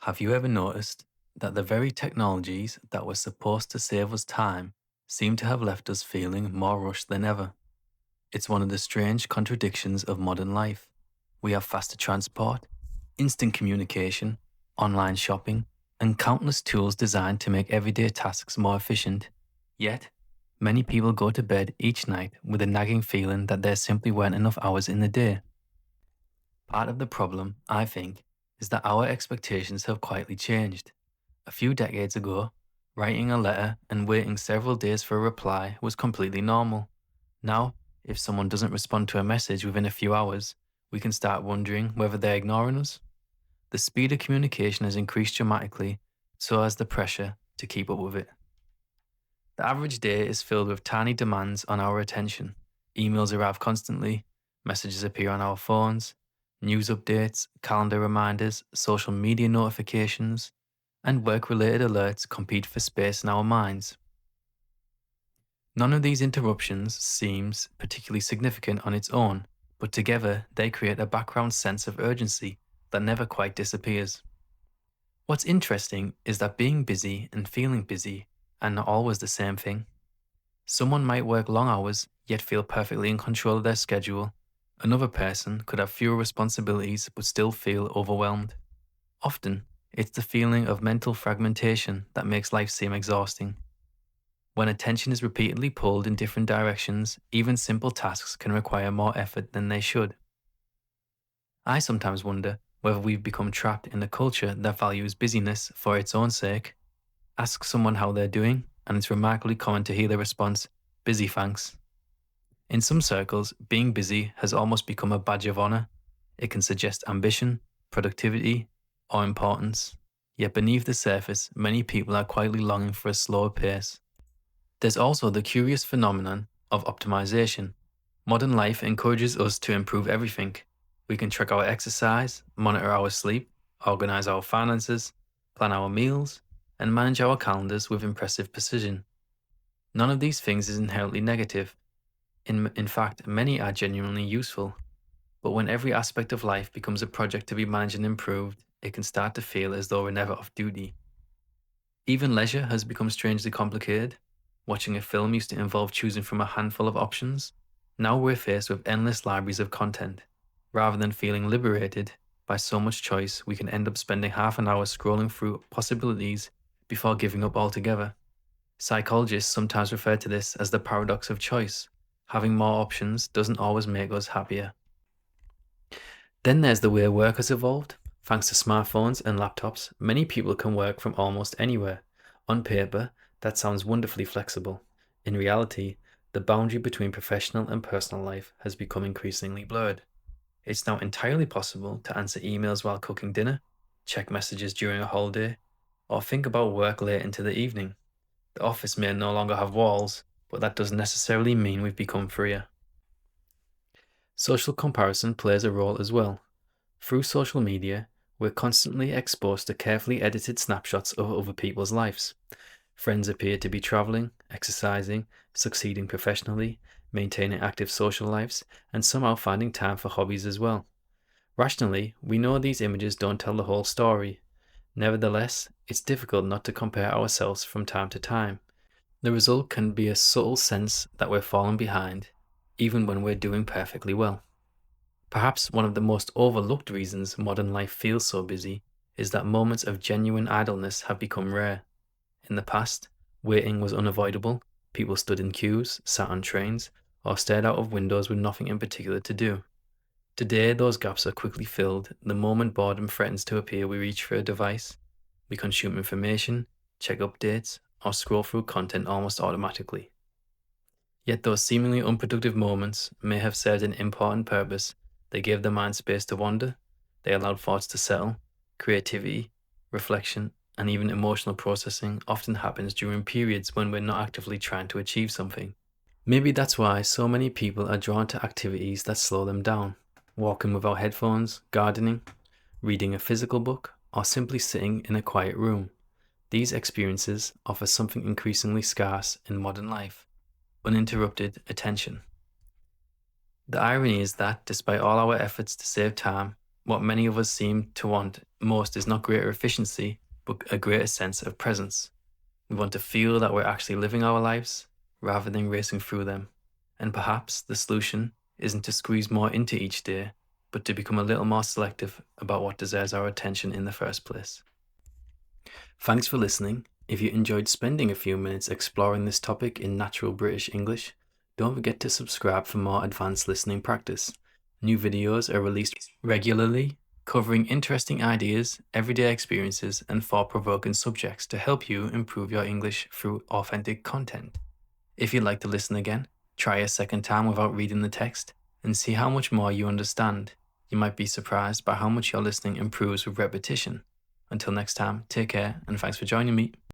Have you ever noticed that the very technologies that were supposed to save us time seem to have left us feeling more rushed than ever? It's one of the strange contradictions of modern life. We have faster transport, instant communication, online shopping, and countless tools designed to make everyday tasks more efficient. Yet, many people go to bed each night with a nagging feeling that there simply weren't enough hours in the day. Part of the problem, I think, is that our expectations have quietly changed. A few decades ago, writing a letter and waiting several days for a reply was completely normal. Now, if someone doesn't respond to a message within a few hours, we can start wondering whether they're ignoring us. The speed of communication has increased dramatically, so has the pressure to keep up with it. The average day is filled with tiny demands on our attention. Emails arrive constantly, messages appear on our phones, news updates, calendar reminders, social media notifications, and work related alerts compete for space in our minds. None of these interruptions seems particularly significant on its own, but together they create a background sense of urgency that never quite disappears. What's interesting is that being busy and feeling busy are not always the same thing. Someone might work long hours yet feel perfectly in control of their schedule. Another person could have fewer responsibilities but still feel overwhelmed. Often, it's the feeling of mental fragmentation that makes life seem exhausting. When attention is repeatedly pulled in different directions, even simple tasks can require more effort than they should. I sometimes wonder whether we've become trapped in a culture that values busyness for its own sake. Ask someone how they're doing, and it's remarkably common to hear the response, busy thanks. In some circles, being busy has almost become a badge of honor. It can suggest ambition, productivity, or importance. Yet beneath the surface, many people are quietly longing for a slower pace. There's also the curious phenomenon of optimization. Modern life encourages us to improve everything. We can track our exercise, monitor our sleep, organize our finances, plan our meals, and manage our calendars with impressive precision. None of these things is inherently negative. In fact, many are genuinely useful. But when every aspect of life becomes a project to be managed and improved, it can start to feel as though we're never off duty. Even leisure has become strangely complicated. Watching a film used to involve choosing from a handful of options. Now we're faced with endless libraries of content. Rather than feeling liberated by so much choice, we can end up spending half an hour scrolling through possibilities before giving up altogether. Psychologists sometimes refer to this as the paradox of choice. Having more options doesn't always make us happier. Then there's the way work has evolved. Thanks to smartphones and laptops, many people can work from almost anywhere. On paper, that sounds wonderfully flexible. In reality, the boundary between professional and personal life has become increasingly blurred. It's now entirely possible to answer emails while cooking dinner, check messages during a holiday, or think about work late into the evening. The office may no longer have walls, but that doesn't necessarily mean we've become freer. Social comparison plays a role as well. Through social media, we're constantly exposed to carefully edited snapshots of other people's lives. Friends appear to be traveling, exercising, succeeding professionally, maintaining active social lives, and somehow finding time for hobbies as well. Rationally, we know these images don't tell the whole story. Nevertheless, it's difficult not to compare ourselves from time to time. The result can be a subtle sense that we're falling behind, even when we're doing perfectly well. Perhaps one of the most overlooked reasons modern life feels so busy is that moments of genuine idleness have become rare. In the past, waiting was unavoidable. People stood in queues, sat on trains, or stared out of windows with nothing in particular to do. Today, those gaps are quickly filled. The moment boredom threatens to appear, we reach for a device. We consume information, check updates, or scroll through content almost automatically. Yet those seemingly unproductive moments may have served an important purpose. They gave the mind space to wander, they allowed thoughts to settle. Creativity, reflection, and even emotional processing often happens during periods when we're not actively trying to achieve something. Maybe that's why so many people are drawn to activities that slow them down. Walking without headphones, gardening, reading a physical book, or simply sitting in a quiet room. These experiences offer something increasingly scarce in modern life: uninterrupted attention. The irony is that, despite all our efforts to save time, What many of us seem to want most is not greater efficiency, but a greater sense of presence. We want to feel that we're actually living our lives rather than racing through them. And perhaps the solution isn't to squeeze more into each day, but to become a little more selective about what deserves our attention in the first place. Thanks for listening. If you enjoyed spending a few minutes exploring this topic in natural British English, don't forget to subscribe for more advanced listening practice. New videos are released regularly, covering interesting ideas, everyday experiences, and thought-provoking subjects to help you improve your English through authentic content. If you'd like to listen again, try a second time without reading the text and see how much more you understand. You might be surprised by how much your listening improves with repetition. Until next time, take care and thanks for joining me.